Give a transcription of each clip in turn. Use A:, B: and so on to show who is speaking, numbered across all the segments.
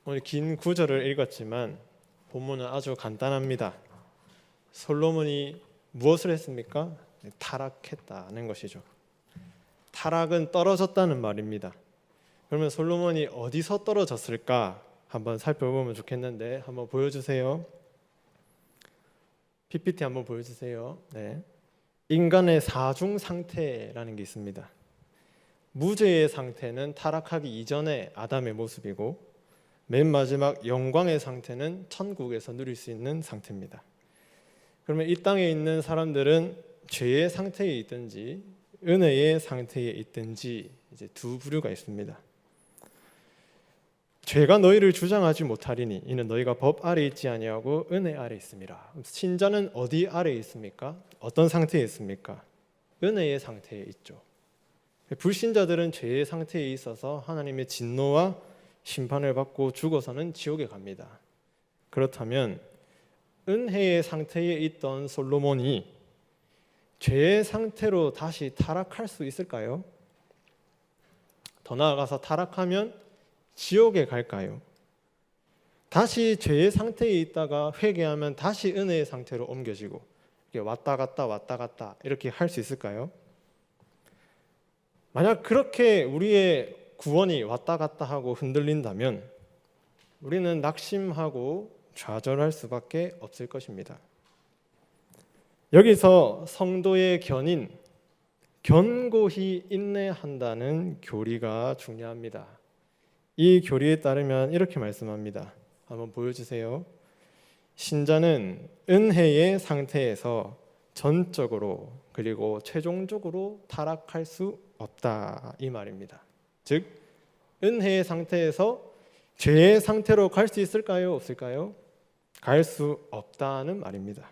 A: 오늘 긴 구절을 읽었지만 본문은 아주 간단합니다. 솔로몬이 무엇을 했습니까? 타락했다는 것이죠. 타락은 떨어졌다는 말입니다. 그러면 솔로몬이 어디서 떨어졌을까 한번 살펴보면 좋겠는데 한번 보여주세요. PPT 한번 보여주세요. 네. 인간의 사중 상태라는 게 있습니다. 무죄의 상태는 타락하기 이전의 아담의 모습이고 맨 마지막 영광의 상태는 천국에서 누릴 수 있는 상태입니다. 그러면 이 땅에 있는 사람들은 죄의 상태에 있든지 은혜의 상태에 있든지 이제 두 부류가 있습니다. 죄가 너희를 주장하지 못하리니 이는 너희가 법 아래 있지 아니하고 은혜 아래 있음이라. 신자는 어디 아래 있습니까? 어떤 상태에 있습니까? 은혜의 상태에 있죠. 불신자들은 죄의 상태에 있어서 하나님의 진노와 심판을 받고 죽어서는 지옥에 갑니다. 그렇다면 은혜의 상태에 있던 솔로몬이 죄의 상태로 다시 타락할 수 있을까요? 더 나아가서 타락하면 지옥에 갈까요? 다시 죄의 상태에 있다가 회개하면 다시 은혜의 상태로 옮겨지고 이렇게 왔다 갔다 이렇게 할 수 있을까요? 만약 그렇게 우리의 구원이 왔다 갔다 하고 흔들린다면 우리는 낙심하고 좌절할 수밖에 없을 것입니다. 여기서 성도의 견인, 견고히 인내한다는 교리가 중요합니다. 이 교리에 따르면 이렇게 말씀합니다. 한번 보여주세요. 신자는 은혜의 상태에서 전적으로 그리고 최종적으로 타락할 수 없다 이 말입니다. 즉 은혜의 상태에서 죄의 상태로 갈 수 있을까요? 없을까요? 갈 수 없다는 말입니다.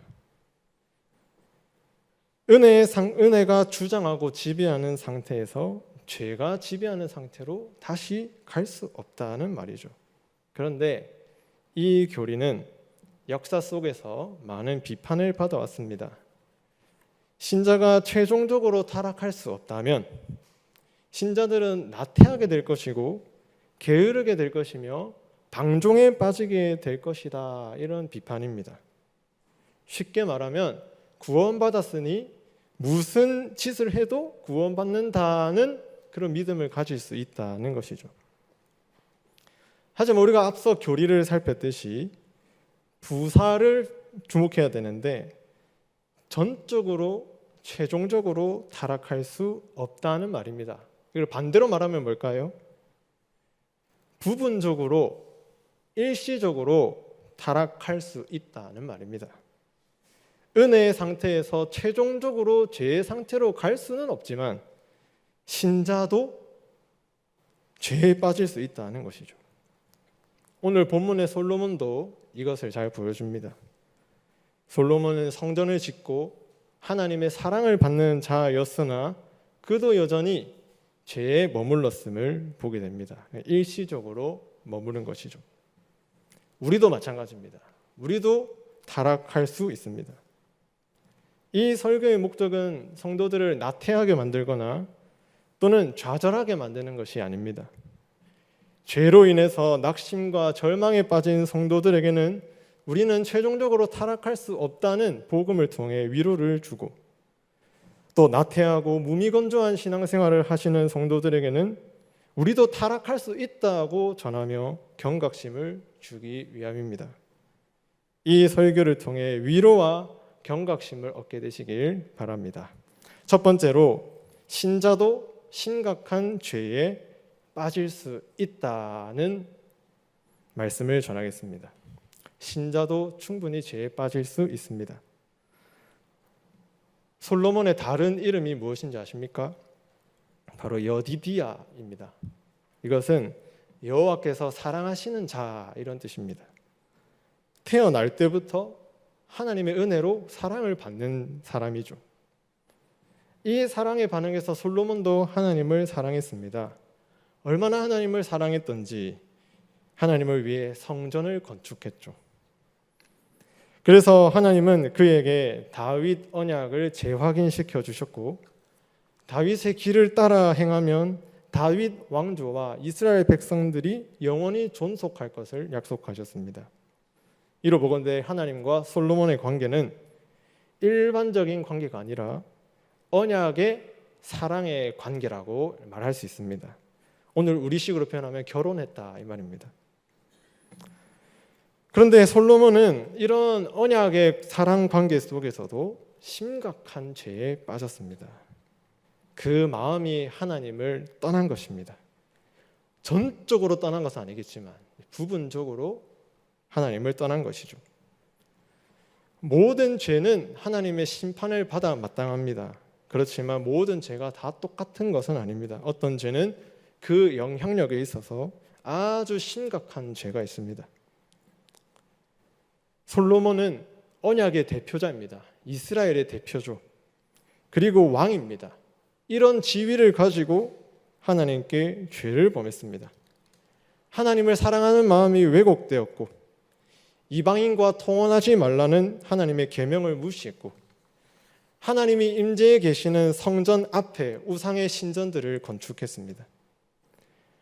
A: 은혜가 주장하고 지배하는 상태에서 죄가 지배하는 상태로 다시 갈 수 없다는 말이죠. 그런데 이 교리는 역사 속에서 많은 비판을 받아왔습니다. 신자가 최종적으로 타락할 수 없다면 신자들은 나태하게 될 것이고 게으르게 될 것이며 방종에 빠지게 될 것이다. 이런 비판입니다. 쉽게 말하면 구원받았으니 무슨 짓을 해도 구원받는다는 그런 믿음을 가질 수 있다는 것이죠. 하지만 우리가 앞서 교리를 살폈듯이 부사를 주목해야 되는데 전적으로 최종적으로 타락할 수 없다는 말입니다. 이걸 반대로 말하면 뭘까요? 부분적으로 일시적으로 타락할 수 있다는 말입니다. 은혜의 상태에서 최종적으로 죄의 상태로 갈 수는 없지만 신자도 죄에 빠질 수 있다는 것이죠. 오늘 본문의 솔로몬도 이것을 잘 보여줍니다. 솔로몬은 성전을 짓고 하나님의 사랑을 받는 자였으나 그도 여전히 죄에 머물렀음을 보게 됩니다. 일시적으로 머무른 것이죠. 우리도 마찬가지입니다. 우리도 타락할 수 있습니다. 이 설교의 목적은 성도들을 나태하게 만들거나 또는 좌절하게 만드는 것이 아닙니다. 죄로 인해서 낙심과 절망에 빠진 성도들에게는 우리는 최종적으로 타락할 수 없다는 복음을 통해 위로를 주고 또 나태하고 무미건조한 신앙생활을 하시는 성도들에게는 우리도 타락할 수 있다고 전하며 경각심을 주기 위함입니다. 이 설교를 통해 위로와 경각심을 얻게 되시길 바랍니다. 첫 번째로 신자도 심각한 죄에 빠질 수 있다는 말씀을 전하겠습니다. 신자도 충분히 죄에 빠질 수 있습니다. 솔로몬의 다른 이름이 무엇인지 아십니까? 바로 여디디아입니다. 이것은 여호와께서 사랑하시는 자 이런 뜻입니다. 태어날 때부터 하나님의 은혜로 사랑을 받는 사람이죠. 이 사랑에 반응해서 솔로몬도 하나님을 사랑했습니다. 얼마나 하나님을 사랑했던지 하나님을 위해 성전을 건축했죠. 그래서 하나님은 그에게 다윗 언약을 재확인시켜 주셨고 다윗의 길을 따라 행하면 다윗 왕조와 이스라엘 백성들이 영원히 존속할 것을 약속하셨습니다. 이로 보건대 하나님과 솔로몬의 관계는 일반적인 관계가 아니라 언약의 사랑의 관계라고 말할 수 있습니다. 오늘 우리식으로 표현하면 결혼했다 이 말입니다. 그런데 솔로몬은 이런 언약의 사랑 관계 속에서도 심각한 죄에 빠졌습니다. 그 마음이 하나님을 떠난 것입니다. 전적으로 떠난 것은 아니겠지만 부분적으로 하나님을 떠난 것이죠. 모든 죄는 하나님의 심판을 받아 마땅합니다. 그렇지만 모든 죄가 다 똑같은 것은 아닙니다. 어떤 죄는 그 영향력에 있어서 아주 심각한 죄가 있습니다. 솔로몬은 언약의 대표자입니다. 이스라엘의 대표죠. 그리고 왕입니다. 이런 지위를 가지고 하나님께 죄를 범했습니다. 하나님을 사랑하는 마음이 왜곡되었고 이방인과 통혼하지 말라는 하나님의 계명을 무시했고 하나님이 임재해 계시는 성전 앞에 우상의 신전들을 건축했습니다.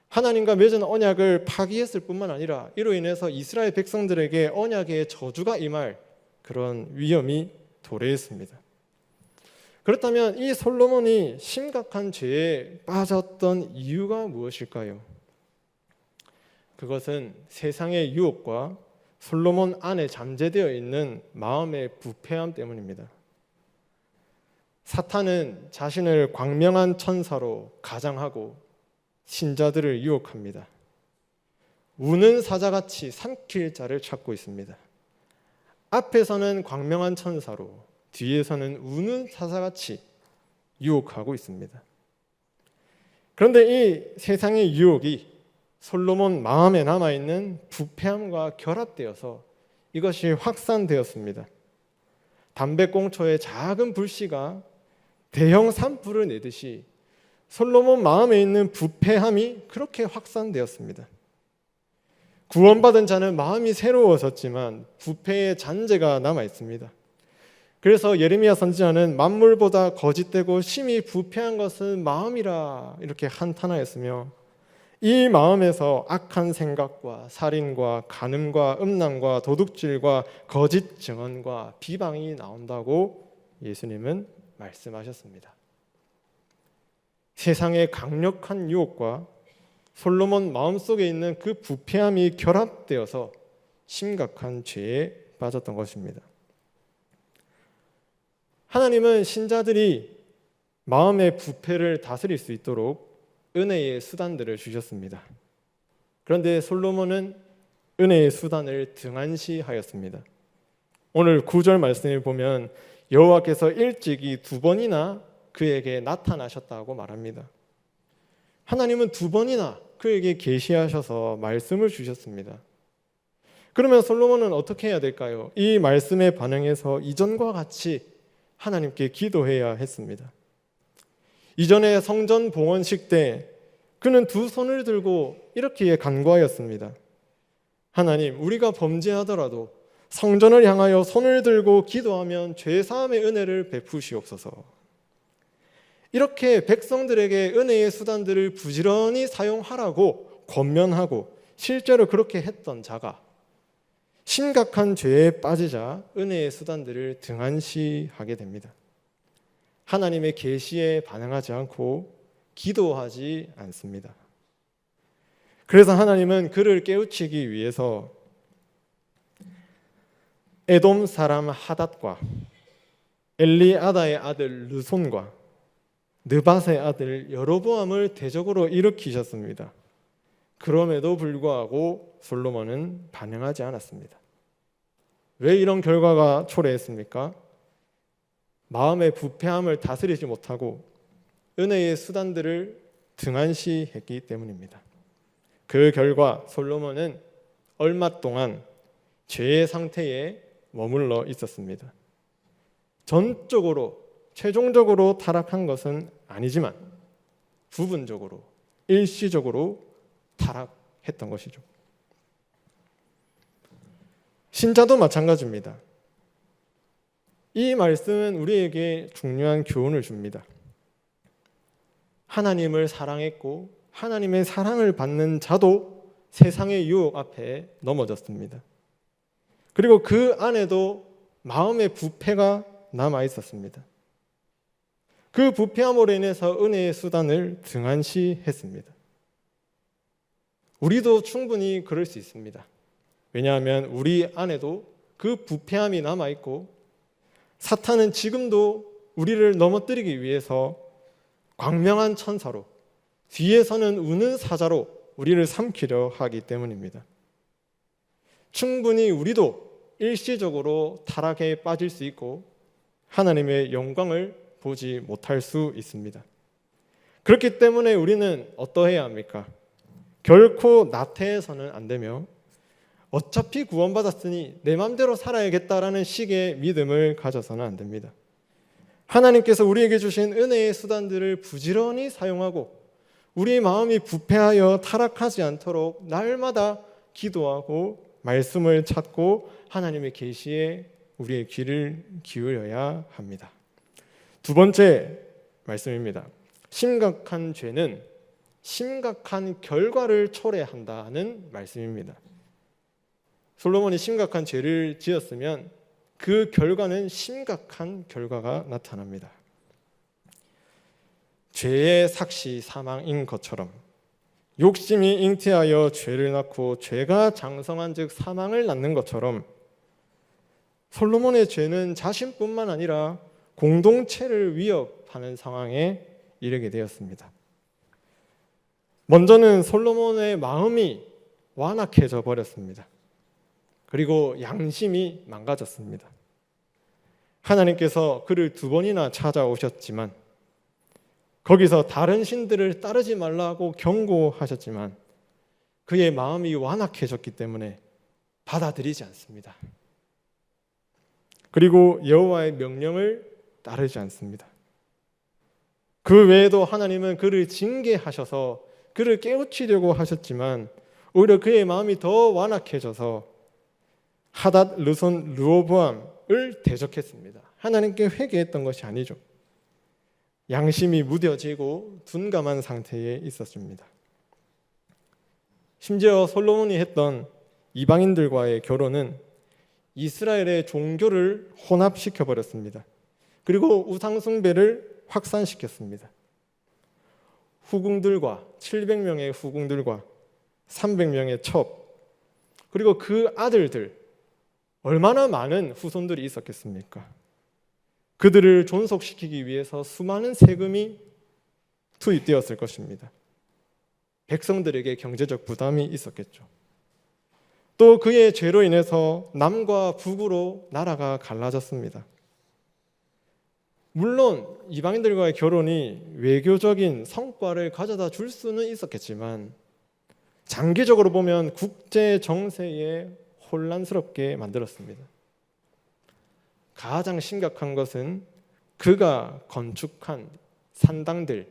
A: 하나님과 맺은 언약을 파기했을 뿐만 아니라 이로 인해서 이스라엘 백성들에게 언약의 저주가 임할 그런 위험이 도래했습니다. 그렇다면 이 솔로몬이 심각한 죄에 빠졌던 이유가 무엇일까요? 그것은 세상의 유혹과 솔로몬 안에 잠재되어 있는 마음의 부패함 때문입니다. 사탄은 자신을 광명한 천사로 가장하고 신자들을 유혹합니다. 우는 사자같이 삼킬 자를 찾고 있습니다. 앞에서는 광명한 천사로 뒤에서는 우는 사자같이 유혹하고 있습니다. 그런데 이 세상의 유혹이 솔로몬 마음에 남아있는 부패함과 결합되어서 이것이 확산되었습니다. 담배꽁초의 작은 불씨가 대형 산불을 내듯이 솔로몬 마음에 있는 부패함이 그렇게 확산되었습니다. 구원받은 자는 마음이 새로워졌지만 부패의 잔재가 남아 있습니다. 그래서 예레미야 선지자는 만물보다 거짓되고 심히 부패한 것은 마음이라 이렇게 한탄하였으며 이 마음에서 악한 생각과 살인과 간음과 음란과 도둑질과 거짓 증언과 비방이 나온다고 예수님은 말씀하셨습니다. 세상의 강력한 유혹과 솔로몬 마음속에 있는 그 부패함이 결합되어서 심각한 죄에 빠졌던 것입니다. 하나님은 신자들이 마음의 부패를 다스릴 수 있도록 은혜의 수단들을 주셨습니다. 그런데 솔로몬은 은혜의 수단을 등한시하였습니다. 오늘 9절 말씀을 보면 여호와께서 일찍이 2번이나 그에게 나타나셨다고 말합니다. 하나님은 2번이나 그에게 계시하셔서 말씀을 주셨습니다. 그러면 솔로몬은 어떻게 해야 될까요? 이 말씀에 반응해서 이전과 같이 하나님께 기도해야 했습니다. 이전에 성전 봉헌식 때 그는 2 손을 들고 이렇게 간구하였습니다. 하나님, 우리가 범죄하더라도 성전을 향하여 손을 들고 기도하면 죄사함의 은혜를 베푸시옵소서. 이렇게 백성들에게 은혜의 수단들을 부지런히 사용하라고 권면하고 실제로 그렇게 했던 자가 심각한 죄에 빠지자 은혜의 수단들을 등한시하게 됩니다. 하나님의 계시에 반응하지 않고 기도하지 않습니다. 그래서 하나님은 그를 깨우치기 위해서 에돔 사람 하닷과 엘리아다의 아들 르손과 느밧의 아들 여로보암을 대적으로 일으키셨습니다. 그럼에도 불구하고 솔로몬은 반응하지 않았습니다. 왜 이런 결과가 초래했습니까? 마음의 부패함을 다스리지 못하고 은혜의 수단들을 등한시했기 때문입니다. 그 결과 솔로몬은 얼마 동안 죄의 상태에 머물러 있었습니다. 전적으로 최종적으로 타락한 것은 아니지만 부분적으로 일시적으로 타락했던 것이죠. 신자도 마찬가지입니다. 이 말씀은 우리에게 중요한 교훈을 줍니다. 하나님을 사랑했고 하나님의 사랑을 받는 자도 세상의 유혹 앞에 넘어졌습니다. 그리고 그 안에도 마음의 부패가 남아 있었습니다. 그 부패함으로 인해서 은혜의 수단을 등한시했습니다. 우리도 충분히 그럴 수 있습니다. 왜냐하면 우리 안에도 그 부패함이 남아 있고 사탄은 지금도 우리를 넘어뜨리기 위해서 광명한 천사로, 뒤에서는 우는 사자로 우리를 삼키려 하기 때문입니다. 충분히 우리도 일시적으로 타락에 빠질 수 있고 하나님의 영광을 보지 못할 수 있습니다. 그렇기 때문에 우리는 어떠해야 합니까? 결코 나태해서는 안 되며 어차피 구원받았으니 내 마음대로 살아야겠다라는 식의 믿음을 가져서는 안 됩니다. 하나님께서 우리에게 주신 은혜의 수단들을 부지런히 사용하고 우리의 마음이 부패하여 타락하지 않도록 날마다 기도하고 말씀을 찾고 하나님의 계시에 우리의 귀를 기울여야 합니다. 두 번째 말씀입니다. 심각한 죄는 심각한 결과를 초래한다는 말씀입니다. 솔로몬이 심각한 죄를 지었으면 그 결과는 심각한 결과가 나타납니다. 죄의 삭시 사망인 것처럼 욕심이 잉태하여 죄를 낳고 죄가 장성한 즉 사망을 낳는 것처럼 솔로몬의 죄는 자신뿐만 아니라 공동체를 위협하는 상황에 이르게 되었습니다. 먼저는 솔로몬의 마음이 완악해져 버렸습니다. 그리고 양심이 망가졌습니다. 하나님께서 그를 2번이나 찾아오셨지만 거기서 다른 신들을 따르지 말라고 경고하셨지만 그의 마음이 완악해졌기 때문에 받아들이지 않습니다. 그리고 여호와의 명령을 따르지 않습니다. 그 외에도 하나님은 그를 징계하셔서 그를 깨우치려고 하셨지만 오히려 그의 마음이 더 완악해져서 하닷 르손 르호보암을 대적했습니다. 하나님께 회개했던 것이 아니죠. 양심이 무뎌지고 둔감한 상태에 있었습니다. 심지어 솔로몬이 했던 이방인들과의 결혼은 이스라엘의 종교를 혼합시켜 버렸습니다. 그리고 우상숭배를 확산시켰습니다. 후궁들과 700명의 후궁들과 300명의 첩 그리고 그 아들들 얼마나 많은 후손들이 있었겠습니까? 그들을 존속시키기 위해서 수많은 세금이 투입되었을 것입니다. 백성들에게 경제적 부담이 있었겠죠. 또 그의 죄로 인해서 남과 북으로 나라가 갈라졌습니다. 물론 이방인들과의 결혼이 외교적인 성과를 가져다 줄 수는 있었겠지만 장기적으로 보면 국제 정세에 혼란스럽게 만들었습니다. 가장 심각한 것은 그가 건축한 산당들,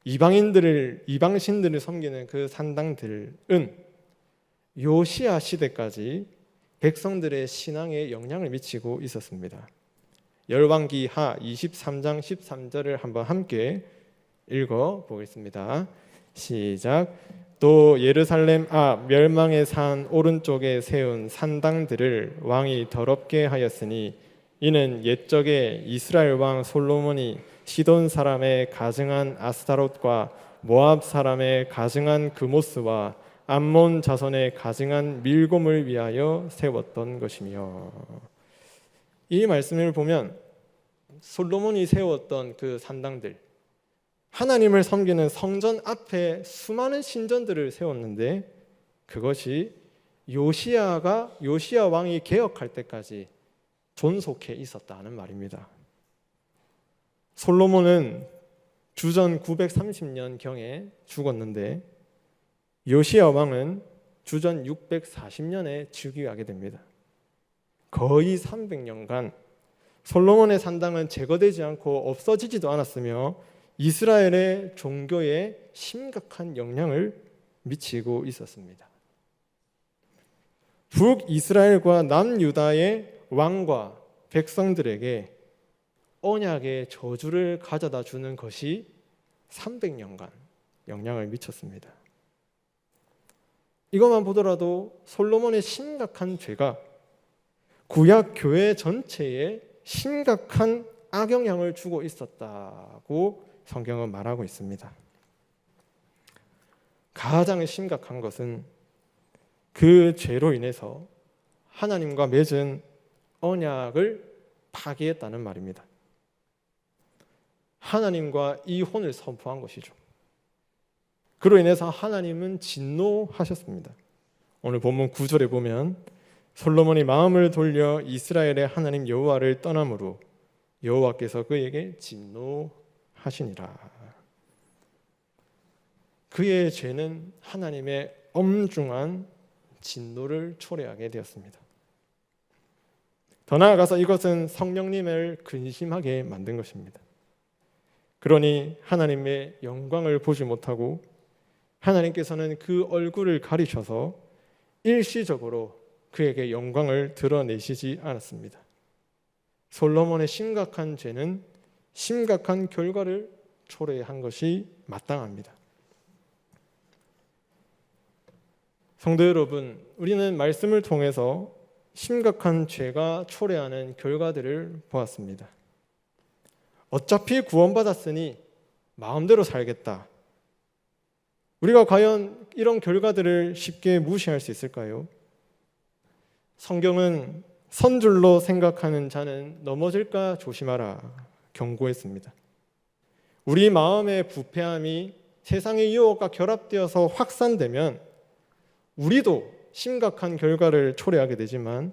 A: 이방신들을 섬기는 그 산당들은 요시야 시대까지 백성들의 신앙에 영향을 미치고 있었습니다. 열왕기하 23장 13절을 한번 함께 읽어보겠습니다. 시작. 또 예루살렘 앞 멸망의 산 오른쪽에 세운 산당들을 왕이 더럽게 하였으니 이는 옛적에 이스라엘 왕 솔로몬이 시돈 사람의 가증한 아스타롯과 모압 사람의 가증한 그모스와 암몬 자손의 가증한 밀곰을 위하여 세웠던 것이며, 이 말씀을 보면 솔로몬이 세웠던 그 산당들, 하나님을 섬기는 성전 앞에 수많은 신전들을 세웠는데 그것이 요시야 왕이 개혁할 때까지 존속해 있었다는 말입니다. 솔로몬은 주전 930년경에 죽었는데 요시야 왕은 주전 640년에 즉위하게 됩니다. 거의 300년간 솔로몬의 산당은 제거되지 않고 없어지지도 않았으며 이스라엘의 종교에 심각한 영향을 미치고 있었습니다. 북이스라엘과 남유다의 왕과 백성들에게 언약의 저주를 가져다 주는 것이 300년간 영향을 미쳤습니다. 이것만 보더라도 솔로몬의 심각한 죄가 구약 교회 전체에 심각한 악영향을 주고 있었다고 성경은 말하고 있습니다. 가장 심각한 것은 그 죄로 인해서 하나님과 맺은 언약을 파기했다는 말입니다. 하나님과 이혼을 선포한 것이죠. 그로 인해서 하나님은 진노하셨습니다. 오늘 본문 9절에 보면 솔로몬이 마음을 돌려 이스라엘의 하나님 여호와를 떠남으로 여호와께서 그에게 진노하시니라. 그의 죄는 하나님의 엄중한 진노를 초래하게 되었습니다. 더 나아가서 이것은 성령님을 근심하게 만든 것입니다. 그러니 하나님의 영광을 보지 못하고 하나님께서는 그 얼굴을 가리셔서 일시적으로 그에게 영광을 드러내시지 않았습니다. 솔로몬의 심각한 죄는 심각한 결과를 초래한 것이 마땅합니다. 성도 여러분, 우리는 말씀을 통해서 심각한 죄가 초래하는 결과들을 보았습니다. 어차피 구원받았으니 마음대로 살겠다. 우리가 과연 이런 결과들을 쉽게 무시할 수 있을까요? 성경은 선줄로 생각하는 자는 넘어질까 조심하라 경고했습니다. 우리 마음의 부패함이 세상의 유혹과 결합되어서 확산되면 우리도 심각한 결과를 초래하게 되지만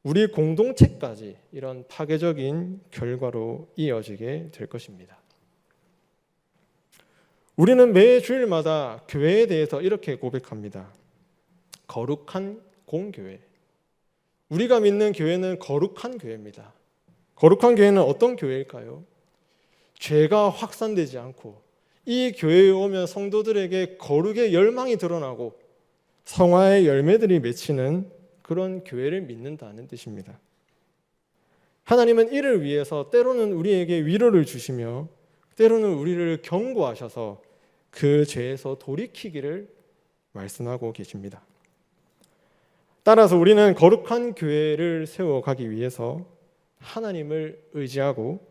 A: 우리 공동체까지 이런 파괴적인 결과로 이어지게 될 것입니다. 우리는 매 주일마다 교회에 대해서 이렇게 고백합니다. 거룩한 공교회. 우리가 믿는 교회는 거룩한 교회입니다. 거룩한 교회는 어떤 교회일까요? 죄가 확산되지 않고 이 교회에 오면 성도들에게 거룩의 열망이 드러나고 성화의 열매들이 맺히는 그런 교회를 믿는다는 뜻입니다. 하나님은 이를 위해서 때로는 우리에게 위로를 주시며 때로는 우리를 경고하셔서 그 죄에서 돌이키기를 말씀하고 계십니다. 따라서 우리는 거룩한 교회를 세워가기 위해서 하나님을 의지하고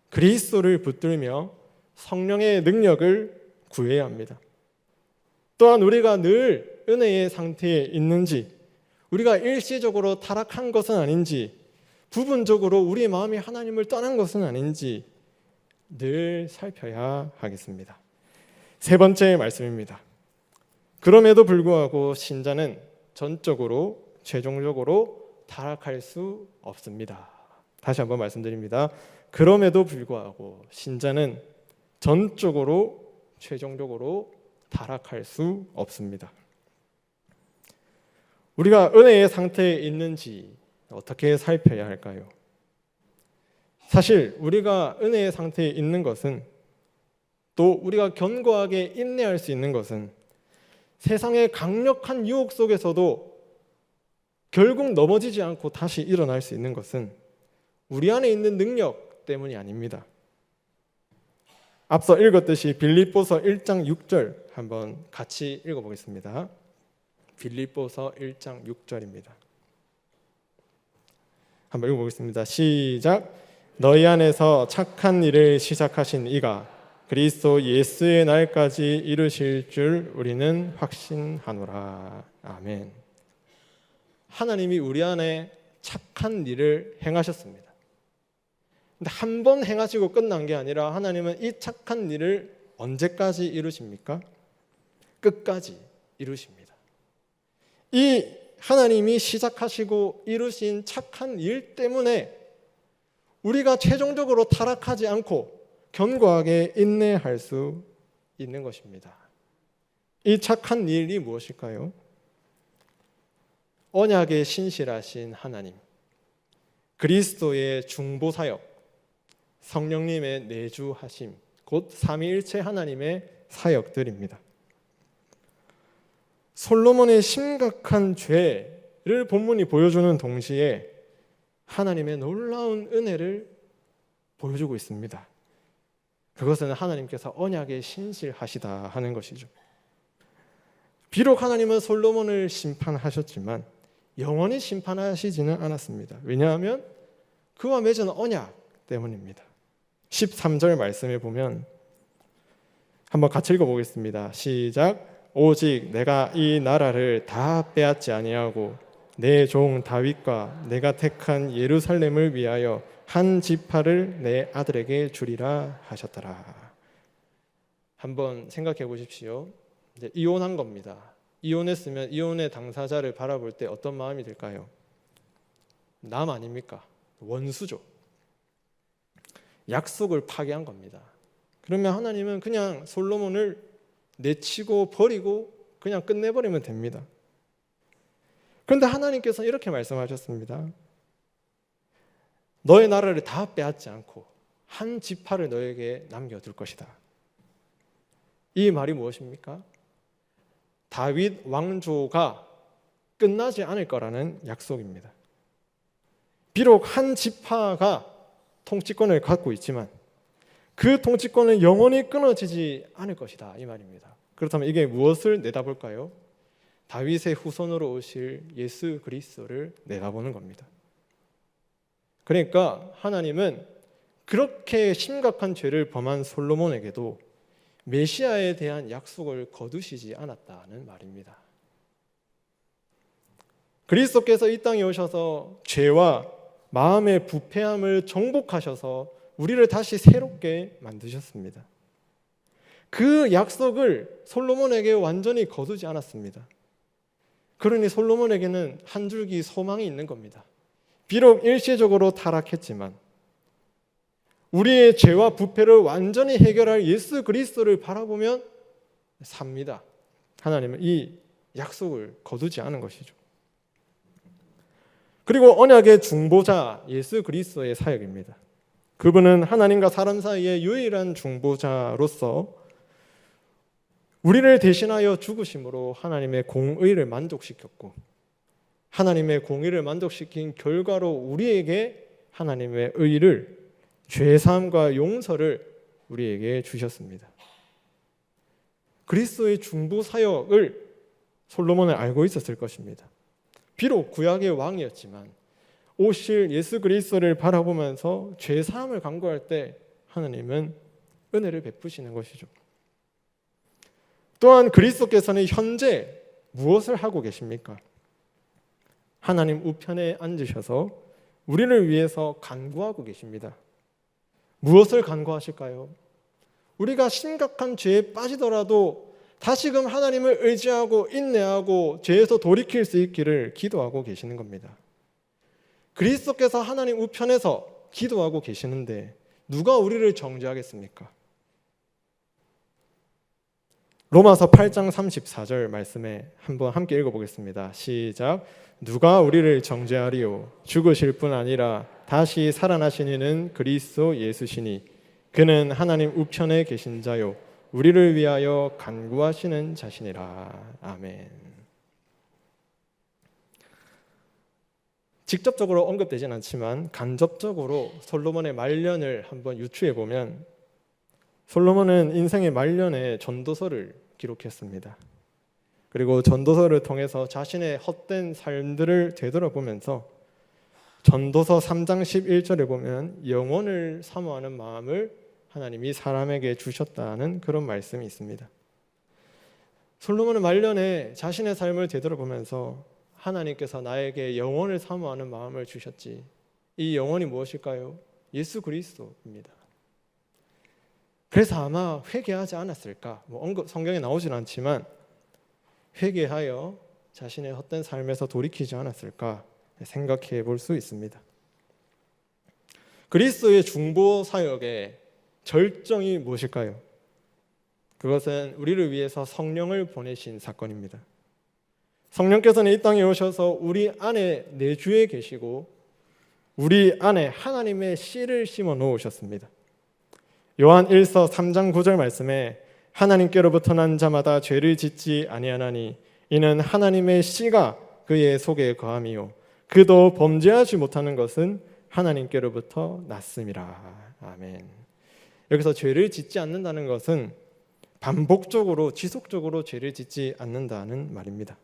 A: 그리스도를 붙들며 성령의 능력을 구해야 합니다. 또한 우리가 늘 은혜의 상태에 있는지, 우리가 일시적으로 타락한 것은 아닌지, 부분적으로 우리 마음이 하나님을 떠난 것은 아닌지 늘 살펴야 하겠습니다. 세 번째 말씀입니다. 그럼에도 불구하고 신자는 전적으로 최종적으로 타락할 수 없습니다. 다시 한번 말씀드립니다. 그럼에도 불구하고 신자는 전적으로 최종적으로 타락할 수 없습니다. 우리가 은혜의 상태에 있는지 어떻게 살펴야 할까요? 사실 우리가 은혜의 상태에 있는 것은, 또 우리가 견고하게 인내할 수 있는 것은 세상의 강력한 유혹 속에서도 결국 넘어지지 않고 다시 일어날 수 있는 것은 우리 안에 있는 능력 때문이 아닙니다. 앞서 읽었듯이 빌립보서 1장 6절 한번 같이 읽어보겠습니다. 빌립보서 1장 6절입니다. 한번 읽어보겠습니다. 시작. 너희 안에서 착한 일을 시작하신 이가 그리스도 예수의 날까지 이루실 줄 우리는 확신하노라. 아멘. 하나님이 우리 안에 착한 일을 행하셨습니다. 근데 한 번 행하시고 끝난 게 아니라 하나님은 이 착한 일을 언제까지 이루십니까? 끝까지 이루십니다. 이 하나님이 시작하시고 이루신 착한 일 때문에 우리가 최종적으로 타락하지 않고 견고하게 인내할 수 있는 것입니다. 이 착한 일이 무엇일까요? 언약에 신실하신 하나님, 그리스도의 중보사역, 성령님의 내주하심, 곧 삼위일체 하나님의 사역들입니다. 솔로몬의 심각한 죄를 본문이 보여주는 동시에 하나님의 놀라운 은혜를 보여주고 있습니다. 그것은 하나님께서 언약에 신실하시다 하는 것이죠. 비록 하나님은 솔로몬을 심판하셨지만 영원히 심판하시지는 않았습니다. 왜냐하면 그와 맺은 언약 때문입니다. 13절 말씀에 보면 한번 같이 읽어보겠습니다. 시작. 오직 내가 이 나라를 다 빼앗지 아니하고 내 종 다윗과 내가 택한 예루살렘을 위하여 한 지파를 내 아들에게 주리라 하셨더라. 한번 생각해 보십시오. 이제 이혼한 겁니다. 이혼했으면 이혼의 당사자를 바라볼 때 어떤 마음이 들까요? 남 아닙니까? 원수죠. 약속을 파괴한 겁니다. 그러면 하나님은 그냥 솔로몬을 내치고 버리고 그냥 끝내버리면 됩니다. 그런데 하나님께서는 이렇게 말씀하셨습니다. 너의 나라를 다 빼앗지 않고 한 지파를 너에게 남겨둘 것이다. 이 말이 무엇입니까? 다윗 왕조가 끝나지 않을 거라는 약속입니다. 비록 한 지파가 통치권을 갖고 있지만 그 통치권은 영원히 끊어지지 않을 것이다, 이 말입니다. 그렇다면 이게 무엇을 내다볼까요? 다윗의 후손으로 오실 예수 그리스도를 내다보는 겁니다. 그러니까 하나님은 그렇게 심각한 죄를 범한 솔로몬에게도 메시아에 대한 약속을 거두시지 않았다는 말입니다. 그리스도께서 이 땅에 오셔서 죄와 마음의 부패함을 정복하셔서 우리를 다시 새롭게 만드셨습니다. 그 약속을 솔로몬에게 완전히 거두지 않았습니다. 그러니 솔로몬에게는 한 줄기 소망이 있는 겁니다. 비록 일시적으로 타락했지만 우리의 죄와 부패를 완전히 해결할 예수 그리스도를 바라보면 삽니다. 하나님은 이 약속을 거두지 않은 것이죠. 그리고 언약의 중보자 예수 그리스도의 사역입니다. 그분은 하나님과 사람 사이의 유일한 중보자로서 우리를 대신하여 죽으심으로 하나님의 공의를 만족시켰고 하나님의 공의를 만족시킨 결과로 우리에게 하나님의 의를 죄사함과 용서를 우리에게 주셨습니다. 그리스도의 중보 사역을 솔로몬은 알고 있었을 것입니다. 비록 구약의 왕이었지만 오실 예수 그리스도를 바라보면서 죄사함을 간구할 때 하나님은 은혜를 베푸시는 것이죠. 또한 그리스도께서는 현재 무엇을 하고 계십니까? 하나님 우편에 앉으셔서 우리를 위해서 간구하고 계십니다. 무엇을 간구하실까요? 우리가 심각한 죄에 빠지더라도 다시금 하나님을 의지하고 인내하고 죄에서 돌이킬 수 있기를 기도하고 계시는 겁니다. 그리스도께서 하나님 우편에서 기도하고 계시는데 누가 우리를 정죄하겠습니까? 로마서 8장 34절 말씀에 한번 함께 읽어보겠습니다. 시작. 누가 우리를 정죄하리요? 죽으실 뿐 아니라 다시 살아나신 이는 그리스도 예수시니 그는 하나님 우편에 계신 자요 우리를 위하여 간구하시는 자신이라. 아멘. 직접적으로 언급되진 않지만 간접적으로 솔로몬의 말년을 한번 유추해 보면 솔로몬은 인생의 말년에 전도서를 기록했습니다. 그리고 전도서를 통해서 자신의 헛된 삶들을 되돌아보면서 전도서 3장 11절에 보면 영혼을 사모하는 마음을 하나님이 사람에게 주셨다는 그런 말씀이 있습니다. 솔로몬은 말년에 자신의 삶을 되돌아보면서 하나님께서 나에게 영혼을 사모하는 마음을 주셨지. 이 영혼이 무엇일까요? 예수 그리스도입니다. 그래서 아마 회개하지 않았을까? 성경에 나오진 않지만 회개하여 자신의 헛된 삶에서 돌이키지 않았을까 생각해 볼 수 있습니다. 그리스도의 중보 사역의 절정이 무엇일까요? 그것은 우리를 위해서 성령을 보내신 사건입니다. 성령께서는 이 땅에 오셔서 우리 안에 내주에 계시고 우리 안에 하나님의 씨를 심어 놓으셨습니다. 요한 1서 3장 9절 말씀에 하나님께로부터 난 자마다 죄를 짓지 아니하나니 이는 하나님의 씨가 그의 속에 거함이요 그도 범죄하지 못하는 것은 하나님께로부터 났음이라. 아멘. 여기서 죄를 짓지 않는다는 것은 반복적으로 지속적으로 죄를 짓지 않는다는 말입니다.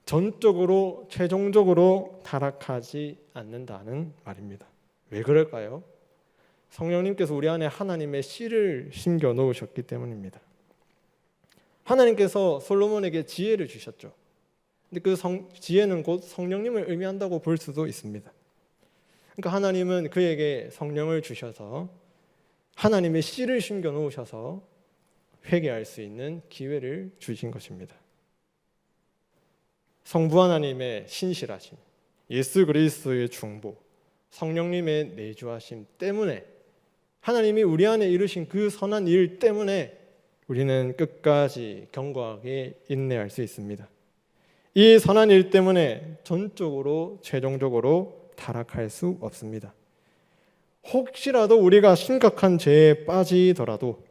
A: 전적으로 최종적으로 타락하지 않는다는 말입니다. 왜 그럴까요? 성령님께서 우리 안에 하나님의 씨를 심겨 놓으셨기 때문입니다. 하나님께서 솔로몬에게 지혜를 주셨죠. 근데 그 지혜는 곧 성령님을 의미한다고 볼 수도 있습니다. 그러니까 하나님은 그에게 성령을 주셔서 하나님의 씨를 심겨 놓으셔서 회개할 수 있는 기회를 주신 것입니다. 성부 하나님의 신실하심, 예수 그리스도의 중보, 성령님의 내주하심 때문에, 하나님이 우리 안에 이루신 그 선한 일 때문에 우리는 끝까지 견고하게 인내할 수 있습니다. 이 선한 일 때문에 전적으로 최종적으로 타락할 수 없습니다. 혹시라도 우리가 심각한 죄에 빠지더라도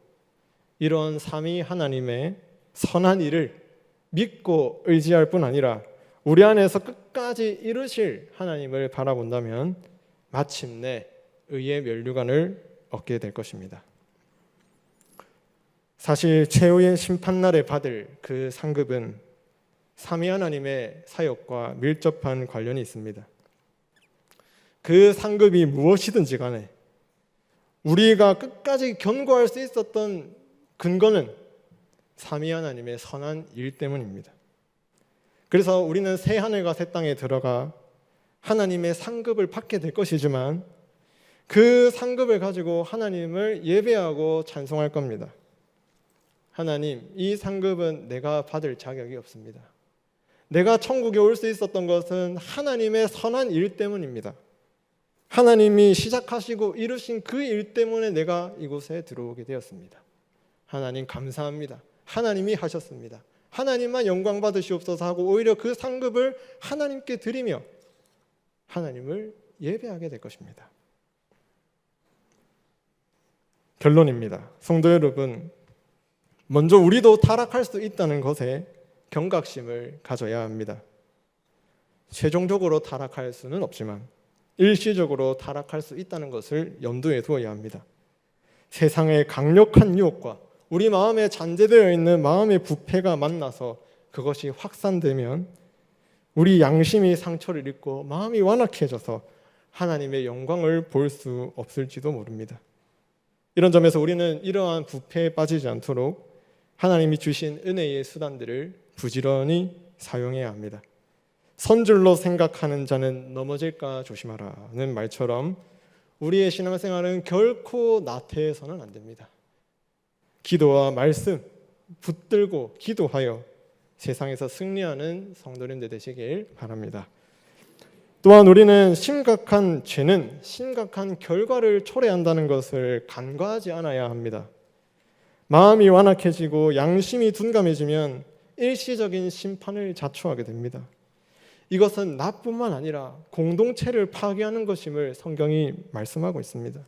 A: 이런 삼위 하나님의 선한 일을 믿고 의지할 뿐 아니라 우리 안에서 끝까지 이루실 하나님을 바라본다면 마침내 의의 면류관을 얻게 될 것입니다. 사실 최후의 심판날에 받을 그 상급은 삼위 하나님의 사역과 밀접한 관련이 있습니다. 그 상급이 무엇이든지 간에 우리가 끝까지 견고할 수 있었던 근거는 삼위 하나님의 선한 일 때문입니다. 그래서 우리는 새 하늘과 새 땅에 들어가 하나님의 상급을 받게 될 것이지만 그 상급을 가지고 하나님을 예배하고 찬송할 겁니다. 하나님, 이 상급은 내가 받을 자격이 없습니다. 내가 천국에 올 수 있었던 것은 하나님의 선한 일 때문입니다. 하나님이 시작하시고 이루신 그 일 때문에 내가 이곳에 들어오게 되었습니다. 하나님 감사합니다. 하나님이 하셨습니다. 하나님만 영광 받으시옵소서 하고 오히려 그 상급을 하나님께 드리며 하나님을 예배하게 될 것입니다. 결론입니다. 성도 여러분, 먼저 우리도 타락할 수 있다는 것에 경각심을 가져야 합니다. 최종적으로 타락할 수는 없지만 일시적으로 타락할 수 있다는 것을 염두에 두어야 합니다. 세상의 강력한 유혹과 우리 마음에 잔재되어 있는 마음의 부패가 만나서 그것이 확산되면 우리 양심이 상처를 입고 마음이 완악해져서 하나님의 영광을 볼 수 없을지도 모릅니다. 이런 점에서 우리는 이러한 부패에 빠지지 않도록 하나님이 주신 은혜의 수단들을 부지런히 사용해야 합니다. 선줄로 생각하는 자는 넘어질까 조심하라는 말처럼 우리의 신앙생활은 결코 나태해서는 안 됩니다. 기도와 말씀 붙들고 기도하여 세상에서 승리하는 성도님들 되시길 바랍니다. 또한 우리는 심각한 죄는 심각한 결과를 초래한다는 것을 간과하지 않아야 합니다. 마음이 완악해지고 양심이 둔감해지면 일시적인 심판을 자초하게 됩니다. 이것은 나뿐만 아니라 공동체를 파괴하는 것임을 성경이 말씀하고 있습니다.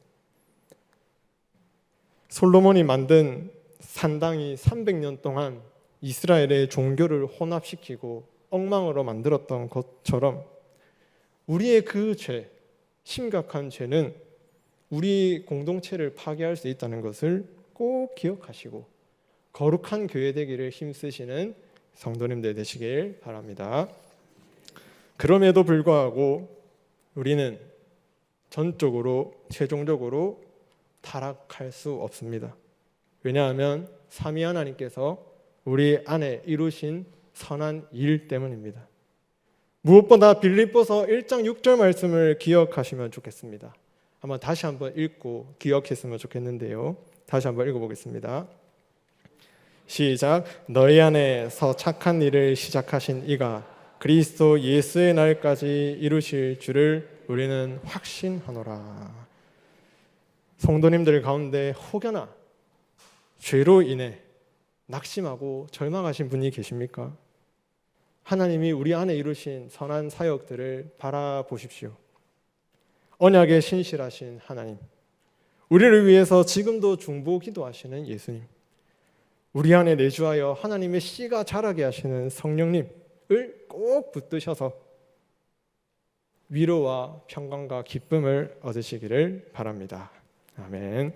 A: 솔로몬이 만든 산당이 300년 동안 이스라엘의 종교를 혼합시키고 엉망으로 만들었던 것처럼 우리의 그 죄, 심각한 죄는 우리 공동체를 파괴할 수 있다는 것을 꼭 기억하시고 거룩한 교회 되기를 힘쓰시는 성도님들 되시길 바랍니다. 그럼에도 불구하고 우리는 전적으로 최종적으로 타락할 수 없습니다. 왜냐하면 삼위 하나님께서 우리 안에 이루신 선한 일 때문입니다. 무엇보다 빌립보서 1장 6절 말씀을 기억하시면 좋겠습니다. 다시 한번 읽고 기억했으면 좋겠는데요. 다시 한번 읽어보겠습니다. 시작. 너희 안에서 착한 일을 시작하신 이가 그리스도 예수의 날까지 이루실 줄을 우리는 확신하노라. 성도님들 가운데 혹여나 죄로 인해 낙심하고 절망하신 분이 계십니까? 하나님이 우리 안에 이루신 선한 사역들을 바라보십시오. 언약에 신실하신 하나님, 우리를 위해서 지금도 중보 기도하시는 예수님, 우리 안에 내주하여 하나님의 씨가 자라게 하시는 성령님을 꼭 붙드셔서 위로와 평강과 기쁨을 얻으시기를 바랍니다. 아멘.